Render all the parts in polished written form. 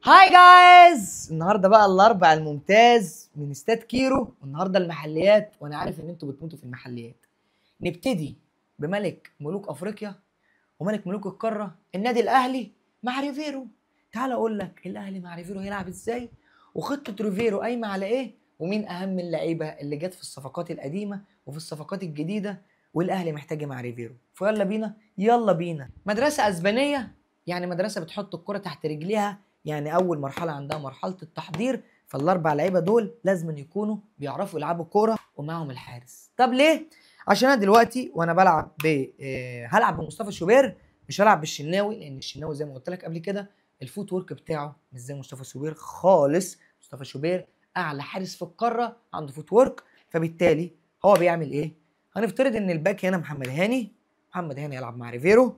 هاي جايز، النهارده بقى الاربع الممتاز من استاد كيرو، والنهارده المحليات، وانا عارف ان انتوا بتموتوا في المحليات. نبتدي بملك ملوك افريقيا وملك ملوك القاره، النادي الاهلي مع ريفيرو. تعال اقول لك الاهلي مع ريفيرو هيلعب ازاي، وخطه ريفيرو قايمه على ايه، ومين اهم اللعيبه اللي جت في الصفقات القديمه وفي الصفقات الجديده، والاهلي محتاج مع ريفيرو. فيلا بينا يلا بينا. مدرسه اسبانيه، يعني مدرسه بتحط الكره تحت رجليها، يعني اول مرحله عندها مرحله التحضير. فالاربع لعيبه دول لازم يكونوا بيعرفوا يلعبوا كوره ومعهم الحارس. طب ليه؟ عشان انا دلوقتي وانا بلعب هلعب بمصطفى شوبير، مش هلعب بالشناوي، لان الشناوي زي ما قلت لك قبل كده الفوت ورك بتاعه مش زي مصطفى شوبير خالص. مصطفى شوبير اعلى حارس في القاره، عنده فوت ورك، فبالتالي هو بيعمل ايه؟ هنفترض ان الباك هنا محمد هاني، محمد هاني يلعب مع ريفيرو،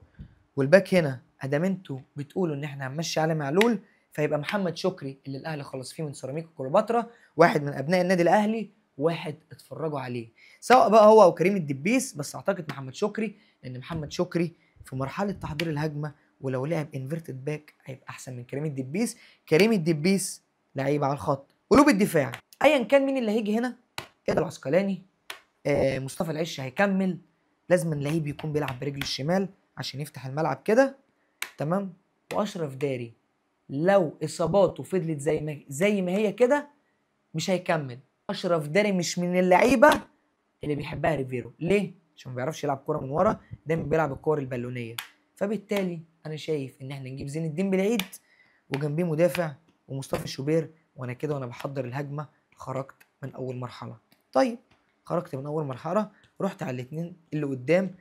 والباك هنا ادام انتوا بتقولوا ان احنا هنمشي علي معلول، فيبقى محمد شكري اللي الاهلي خلص فيه من سيراميكا كليوباترا، واحد من ابناء النادي الاهلي، واحد اتفرجوا عليه، سواء بقى هو او كريم الدبيس، بس اعتقد محمد شكري، لان محمد شكري في مرحله تحضير الهجمه، ولو لعب انفيرتد باك هيبقى احسن من كريم الدبيس. كريم الدبيس لعيب على الخط، قلوب الدفاع ايا كان مين اللي هيجي هنا، كده العسقلاني، مصطفى العش هيكمل، لازم اللعيب يكون بيلعب برجله الشمال عشان يفتح الملعب كده، تمام. واشرف داري لو اصاباته فضلت زي ما هي كده مش هيكمل. اشرف داري مش من اللعيبه اللي بيحبها ريفيرو، ليه؟ عشان ما بيعرفش يلعب كوره من ورا، دايما بيلعب الكور البالونيه. فبالتالي انا شايف ان احنا نجيب زين الدين بالعيد، وجنبيه مدافع ومصطفى شوبير. وانا كده وانا بحضر الهجمه خرجت من اول مرحله. طيب خرجت من اول مرحله، رحت على الاثنين اللي قدام،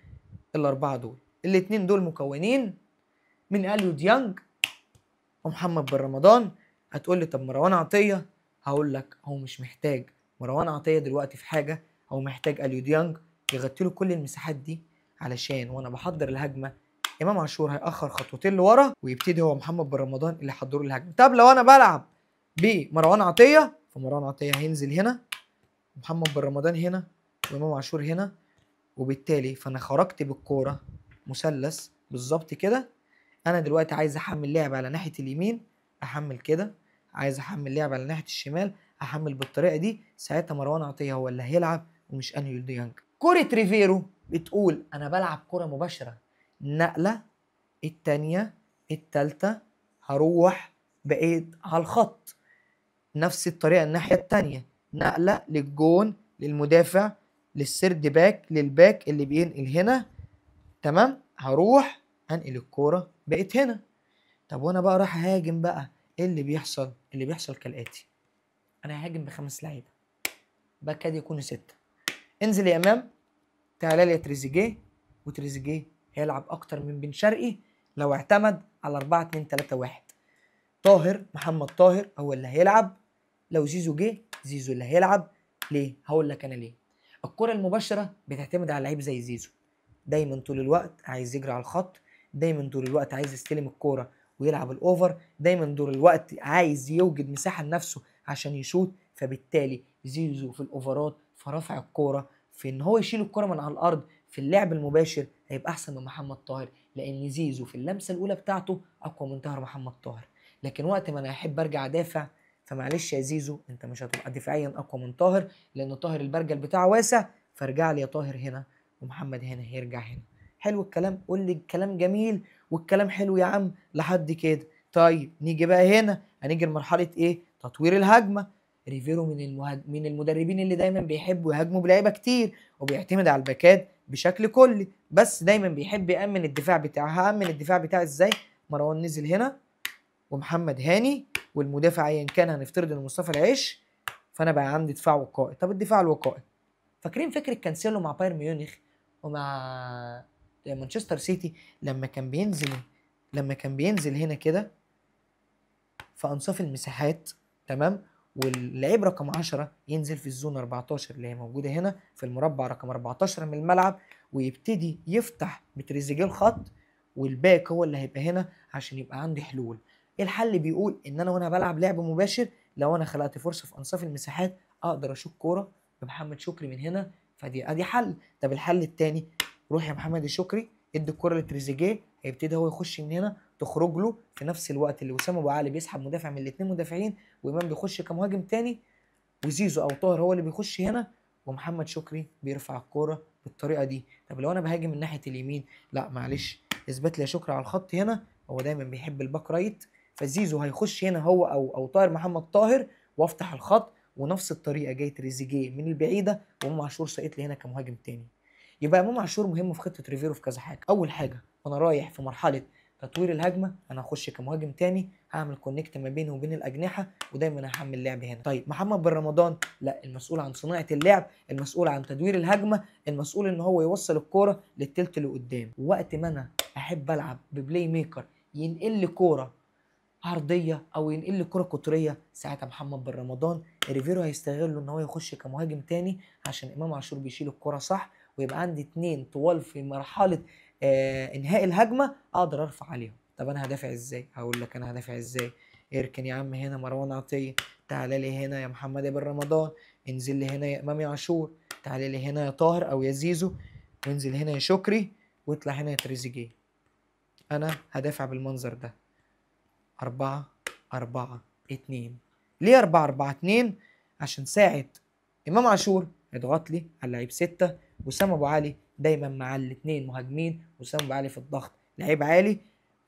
الاربعه دول، الاثنين دول مكونين من اليو ديانج ومحمد بن رمضان. هتقول لي طب مروان عطيه، هقول لك هو مش محتاج مروان عطيه دلوقتي في حاجه، هو محتاج اليو ديانج يغطي له كل المساحات دي، علشان وانا بحضر الهجمه امام عاشور هيأخر خطوتين لورا، ويبتدي هو محمد بن رمضان اللي يحضروا الهجمه. طب لو انا بلعب بمروان عطيه، فمروان عطيه هينزل هنا، محمد بن رمضان هنا، وامام عاشور هنا، وبالتالي فانا خرجت بالكوره مثلث بالظبط كده. انا دلوقتي عايز احمل لعب على ناحيه اليمين، احمل كده، عايز احمل لعب على ناحيه الشمال، احمل بالطريقه دي. ساعتها مروان عطيه هو اللي هيلعب ومش انيو ديانج. كوره ريفيرو بتقول انا بلعب كوره مباشره، نقله، التانيه، التالته، هروح بقيت على الخط، نفس الطريقه الناحيه التانيه، نقله للجون، للمدافع، للسيرد باك، للباك اللي بينقل هنا، تمام. هروح انقل الكوره بقيت هنا. طب وانا بقى راح اهاجم بقى، ايه اللي بيحصل؟ اللي بيحصل كالاتي، انا هاجم ب5 لعيبه، بكاد يكونوا 6. انزل يا امام، تعالى لي يا تريزيجيه، وتريزيجيه هيلعب اكتر من بن شرقي لو اعتمد على 4-2-3-1. طاهر، محمد طاهر هو اللي هيلعب، لو زيزو جه زيزو اللي هيلعب. ليه؟ هقول لك انا ليه. الكره المباشره بتعتمد على لعيب زي زيزو، دايما طول الوقت عايز يجري على الخط، دايما طول الوقت عايز يستلم الكوره ويلعب الاوفر، دايما طول الوقت عايز يوجد مساحه لنفسه عشان يشوط. فبالتالي زيزو في الاوفرات، في رفع الكوره، في ان هو يشيل الكوره من على الارض، في اللعب المباشر هيبقى احسن من محمد طاهر، لان زيزو في اللمسه الاولى بتاعته اقوى من طاهر محمد طاهر. لكن وقت ما انا احب ارجع ادافع، فمعلش يا زيزو انت مش هتبقى دفاعيا اقوى من طاهر، لان طاهر البرجل بتاعه واسع، فارجع لي يا طاهر هنا، ومحمد هنا هيرجع هنا. حلو الكلام؟ قول لي الكلام جميل والكلام حلو يا عم لحد كده. طيب نيجي بقى هنا، هنيجي لمرحله ايه؟ تطوير الهجمه. ريفيرو من المدربين اللي دايما بيحبوا يهاجموا بلعيبه كتير، وبيعتمد على الباكات بشكل كلي، بس دايما بيحب يامن الدفاع بتاعه. هامن الدفاع بتاعه ازاي؟ مروان نزل هنا، ومحمد هاني، والمدافع ايا كان هنفترض ان مصطفى العيش، فانا بقى عندي دفاع وقائي. طب الدفاع الوقائي، فاكرين فكره كانسيلو مع بايرن ميونخ ومع مانشستر سيتي، لما كان بينزل هنا كده في انصاف المساحات، تمام، واللعيب رقم 10 ينزل في الزون 14 اللي هي موجوده هنا في المربع رقم 14 من الملعب، ويبتدي يفتح بتريزيجيه الخط، والباك هو اللي هيبقى هنا عشان يبقى عندي حلول. الحل بيقول ان انا وانا بلعب لعب مباشر، لو انا خلقت فرصه في انصاف المساحات اقدر اشوط كوره بمحمد شكري من هنا، فدي ادي حل. طب الحل الثاني، روح يا محمد شكري ادي الكوره لتريزيجيه، هيبتدي هو يخش من هنا، تخرج له في نفس الوقت اللي وسام ابو علي بيسحب مدافع من الاثنين مدافعين، وامام بيخش كمهاجم تاني، وزيزو او طاهر هو اللي بيخش هنا، ومحمد شكري بيرفع الكوره بالطريقه دي. طب لو انا بهاجم من ناحيه اليمين، لا معلش، اثبت لي يا شكري على الخط هنا، هو دايما بيحب الباك رايت، فزيزو هيخش هنا هو او طاهر محمد طاهر، وافتح الخط، ونفس الطريقه جاي تريزيجيه من البعيده، وامام عاشور ساقط لي هنا كمهاجم تاني. يبقى امام عاشور مهم في خطه ريفيرو في كذا حاجه. اول حاجه، وانا رايح في مرحله تطوير الهجمه، انا هخش كمهاجم تاني، هعمل كونكت ما بينه وبين الاجنحه، ودايما هحمل لعب هنا. طيب محمد بن رمضان، لا، المسؤول عن صناعه اللعب، المسؤول عن تدوير الهجمه، المسؤول ان هو يوصل الكوره للتلت اللي قدام. وقت ما انا احب العب ببلاي ميكر ينقل لي كوره عرضيه او ينقل لي كره قطريه، ساعتها محمد بن رمضان ريفيرو هيستغله ان هو يخش كمهاجم تاني، عشان امام عاشور بيشيل الكره صح، ويبقى عندي اتنين طوال في مرحله انهاء الهجمه اقدر ارفع عليهم. طب انا هدافع ازاي؟ هقول لك انا هدافع ازاي. اركن يا عم هنا مروان عطيه، تعالى لي هنا يا محمد بن رمضان، انزل لي هنا يا امام عاشور، تعالى لي هنا يا طاهر او يا زيزو، وانزل هنا يا شكري، واطلع هنا يا تريزيجيه. انا هدافع بالمنظر ده 4-4-2. ليه 4-4-2؟ عشان ساعة إمام عاشور يضغط لي على لعيب 6، وسام أبو علي دايما مع الاثنين مهاجمين، وسام أبو علي في الضغط لعيب عالي،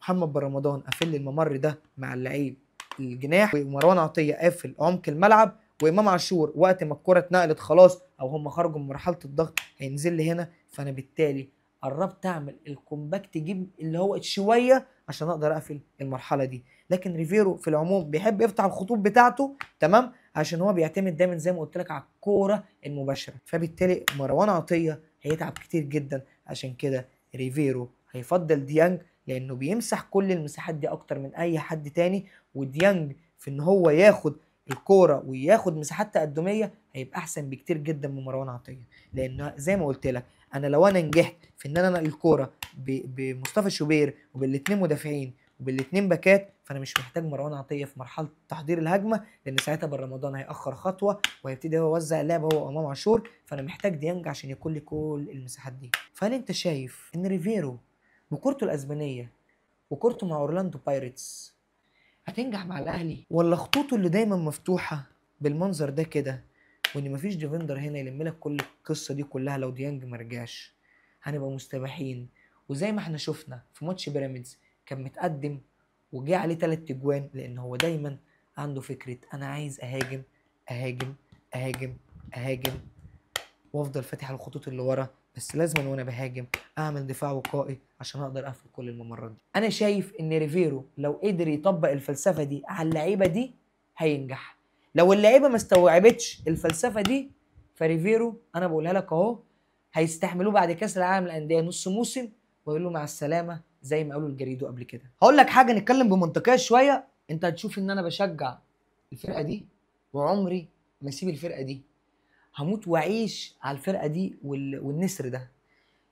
محمد بن رمضان قافل الممر ده مع اللعيب الجناح، ومروان عطية قافل عمق الملعب، وإمام عاشور وقت ما الكرة اتنقلت خلاص أو هم خرجوا من مرحلة الضغط هينزل لي هنا، فأنا بالتالي قربت أعمل الكومباكت جيم اللي هو شوية عشان أقدر أقفل المرحلة دي. لكن ريفيرو في العموم بيحب يفتح الخطوط بتاعته، تمام، عشان هو بيعتمد دايما زي ما قلت لك على الكوره المباشره، فبالتالي مروان عطيه هيتعب كتير جدا. عشان كده ريفيرو هيفضل ديانج، لانه بيمسح كل المساحات دي اكتر من اي حد تاني، وديانج في ان هو ياخد الكوره وياخد مساحات تقدميه هيبقى احسن بكتير جدا من مروان عطيه، لان زي ما قلت لك انا لو انا نجحت في ان انا انقل الكوره بمصطفى شوبير وبالاثنين مدافعين وبالاثنين باكات، فانا مش محتاج مروان عطيه في مرحله تحضير الهجمه، لان ساعتها بن رمضان هيأخر خطوه وهيبتدي هو يوزع اللعب هو امام عاشور، فانا محتاج ديانج عشان يكون لي كل المساحات دي. فهل انت شايف ان ريفيرو بكورته الاسبانيه وكورته مع اورلاندو بايرتس هتنجح مع الاهلي، ولا خطوطه اللي دايما مفتوحه بالمنظر ده كده، وان مفيش ديفندر هنا يلم لك كل القصه دي كلها لو ديانج ما رجعش، هنبقى مستباحين؟ وزي ما احنا شفنا في ماتش بيراميدز كان متقدم وجه عليه 3 اجوان، لان هو دايما عنده فكره انا عايز اهاجم اهاجم اهاجم اهاجم، وافضل فاتح الخطوط اللي ورا، بس لازم وانا بهاجم اعمل دفاع وقائي عشان اقدر اقفل كل الممرات دي. انا شايف ان ريفيرو لو قدر يطبق الفلسفه دي على اللعيبه دي هينجح. لو اللعيبه ما استوعبتش الفلسفه دي، فريفيرو انا بقولها لك اهو هيستحملوه بعد كاس العالم للانديه نص موسم ويقول له مع السلامه زي ما قالوا الجريدو قبل كده. هقول لك حاجه نتكلم بمنطقيه شويه، انت هتشوف ان انا بشجع الفرقه دي وعمري ما اسيب الفرقه دي، هموت واعيش على الفرقه دي والنسر ده.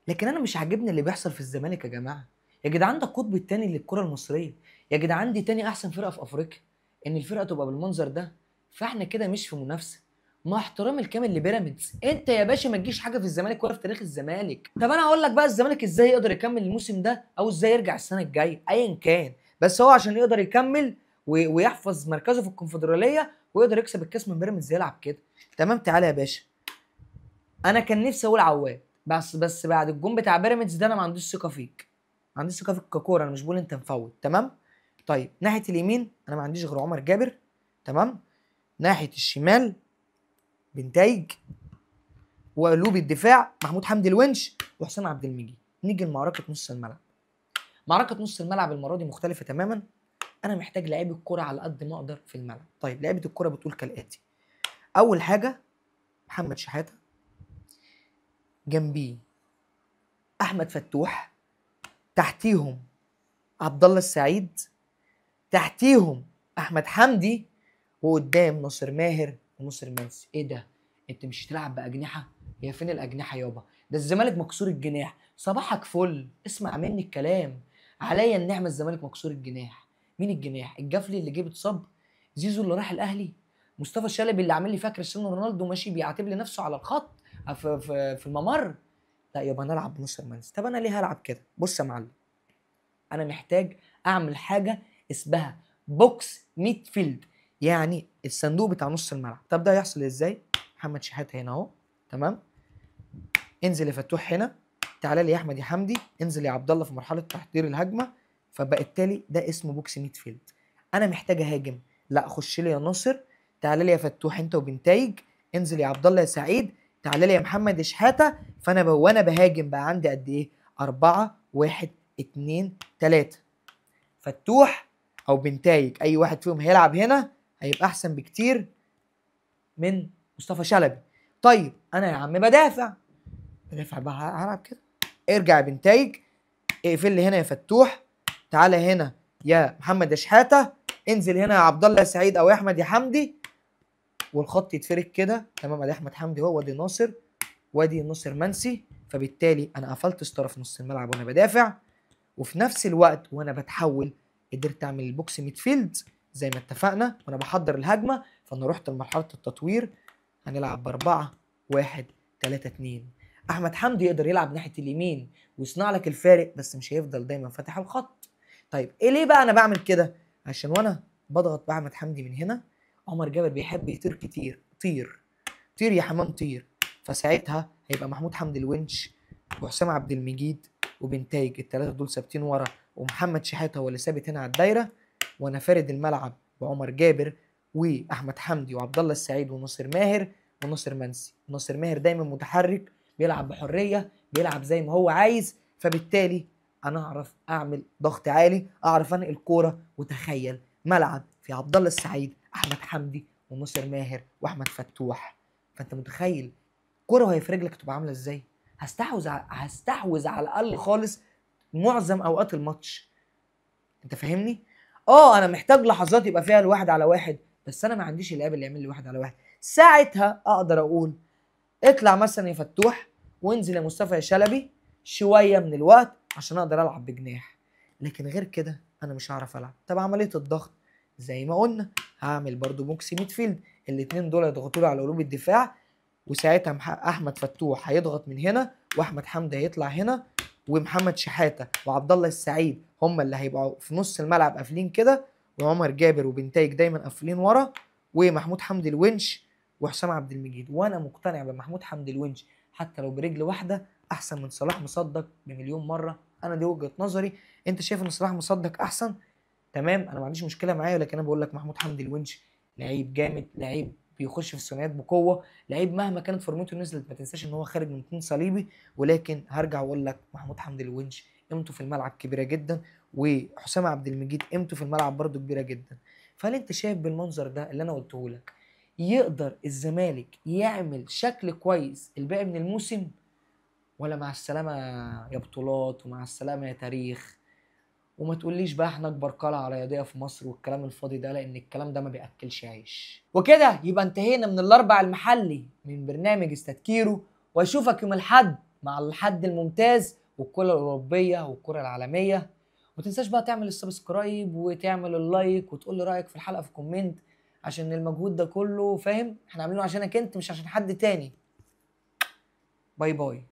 لكن انا مش عاجبني اللي بيحصل في الزمالك يا جماعه. يا جدعان ده القطب الثاني للكره المصريه، يا جدعان دي تاني احسن فرقه في افريقيا، ان الفرقه تبقى بالمنظر ده، فاحنا كده مش في منافسه. مع احترامي الكامل لبيراميدز، انت يا باشا ما تجيش حاجه في الزمالك ولا في تاريخ الزمالك. طب انا هقول لك بقى الزمالك ازاي يقدر يكمل الموسم ده او ازاي يرجع السنه الجايه ايا كان، بس هو عشان يقدر يكمل ويحفظ مركزه في الكونفدراليه ويقدر يكسب الكاس من بيراميدز يلعب كده. تمام، تعالى يا باشا، انا كان نفسي اقول عواد، بس بعد الجون بتاع بيراميدز ده انا ما عنديش ثقه فيك، ما عنديش ثقه فيك ككوره، انا مش بقول انت مفوت. تمام، طيب ناحيه اليمين انا ما عنديش غير عمر جابر، تمام، ناحيه الشمال بنتايج، وقلوب الدفاع محمود حمدي الونش وحسام عبد المجيد. نيجي لمعركه نص الملعب. معركه نص الملعب المره دي مختلفه تماما، انا محتاج لعيب الكوره على قد ما اقدر في الملعب. طيب لعيبه الكوره بتقول كالاتي: اول حاجه محمد شحاته، جنبيه احمد فتوح، تحتيهم عبد الله السعيد، تحتيهم احمد حمدي، وقدام ناصر ماهر وناصر منسي. ايه ده؟ انت مش هتلعب باجنحه؟ هي فين الاجنحه يابا؟ ده الزمالك مكسور الجناح. صباحك فل، اسمع مني الكلام، عليا النعمه الزمالك مكسور الجناح. مين الجناح؟ الجفلي اللي جه اتصاب، زيزو اللي راح الاهلي، مصطفى شلبي اللي عامل لي فاكر كريستيانو رونالدو ماشي بيعاتب لي نفسه على الخط في الممر. لا يابا انا العب بناصر منسي. طب انا ليه هلعب كده؟ بص يا معلم، انا محتاج اعمل حاجه اسمها بوكس ميد فيلد، يعني الصندوق بتاع نص الملعب. طب ده هيحصل ازاي؟ محمد شحاته هنا اهو، تمام، انزل يا فتوح هنا، تعالى لي يا احمد يا حمدي، انزل يا عبد الله في مرحله تحضير الهجمه. فبالتالي ده اسمه بوكس ميد فيلد. انا محتاج اهاجم، لا خش لي يا ناصر، تعالى لي يا فتوح انت وبنتايج، انزل يا عبد الله يا سعيد، تعالى لي يا محمد يا شحاته. وانا بهاجم بقى عندي قد ايه؟ 4 1 2 3. فتوح او بنتايج اي واحد فيهم هيلعب هنا هيبقى احسن بكتير من مصطفى شلبي. طيب انا يا عم بدافع بقى، هلعب كده. ارجع يا بنتايج، اقفل لي هنا يا فتوح، تعالى هنا يا محمد يا شحاته، انزل هنا يا عبد الله يا سعيد او يا احمد يا حمدي، والخط يتفرك كده، تمام. ادي احمد حمدي هو، وادي ناصر، وادي ناصر منسي. فبالتالي انا قفلت ستاره في نص الملعب وانا بدافع، وفي نفس الوقت وانا بتحول قدرت اعمل البوكس ميد فيلد زي ما اتفقنا وانا بحضر الهجمه. فانا رحت لمرحله التطوير، هنلعب ب4 1 3 2. احمد حمدي يقدر يلعب ناحيه اليمين ويصنع لك الفارق، بس مش هيفضل دايما فاتح الخط. طيب ايه ليه بقى انا بعمل كده؟ عشان وانا بضغط باحمد حمدي من هنا، عمر جابر بيحب يطير كتير. طير طير يا حمام طير. فساعتها هيبقى محمود حمدي الونش وحسام عبد المجيد وبنتايج، الثلاثه دول ثابتين ورا، ومحمد شحاته هو اللي ثابت هنا على الدايره، وانا فارد الملعب بعمر جابر واحمد حمدي وعبد الله السعيد وناصر ماهر وناصر منسي. ناصر ماهر دايما متحرك، بيلعب بحريه، بيلعب زي ما هو عايز. فبالتالي انا اعرف اعمل ضغط عالي، اعرف انقل الكوره. وتخيل ملعب في عبد الله السعيد، احمد حمدي وناصر ماهر واحمد فتوح. فانت متخيل الكوره وهي في رجلك تبقى عامله ازاي؟ هستحوذ على الاقل خالص معظم اوقات الماتش. انت فاهمني؟ انا محتاج لحظات يبقى فيها الواحد على واحد، بس انا ما عنديش اللعيبه اللي يعمل لي واحد على واحد. ساعتها اقدر اقول اطلع مثلا يا فتوح وانزل يا مصطفى يا شلبي شويه من الوقت عشان اقدر العب بجناح. لكن غير كده انا مش هعرف العب. طب عمليه الضغط زي ما قلنا، هعمل برضو بوكس ميد فيلد، الاثنين دول يضغطوا لي على قلوب الدفاع، وساعتها احمد فتوح هيضغط من هنا، واحمد حمدي هيطلع هنا، ومحمد شحاته وعبد الله السعيد هم اللي هيبقوا في نص الملعب قافلين كده، وعمر جابر وبنتايج دايما قافلين ورا، ومحمود حمدي الونش وحسام عبد المجيد. وانا مقتنع بمحمود حمدي الونش حتى لو برجل واحده احسن من صلاح مصدق بمليون مره. انا دي وجهه نظري. انت شايف ان صلاح مصدق احسن؟ تمام، انا ما عنديش مشكله معايا، لكن انا بقول لك محمود حمدي الونش لعيب جامد، لعيب بيخش في الثنائيات بقوه، لعيب مهما كانت فورمته نزلت ما تنساش ان هو خارج من 2 صليبي. ولكن هرجع واقول لك محمود حمدي الونش قيمته في الملعب كبيره جدا، وحسام عبد المجيد قيمته في الملعب برده كبيره جدا. فهل انت شايف بالمنظر ده اللي انا قلته لك يقدر الزمالك يعمل شكل كويس الباقي من الموسم، ولا مع السلامه يا بطولات ومع السلامه يا تاريخ؟ وما تقوليش بقى احنا اكبر قلعه رياضيه في مصر والكلام الفاضي ده، لان الكلام ده ما بياكلش عيش. وكده يبقى انتهينا من الاربع المحلي من برنامج استاد كيرو، واشوفك يوم الاحد مع الحد الممتاز والكره الاوروبيه والكره العالميه. وما تنساش بقى تعمل السبسكرايب وتعمل اللايك وتقول لي رايك في الحلقه في كومنت، عشان المجهود ده كله فاهم احنا عاملينه عشانك انت مش عشان حد تاني. باي باي.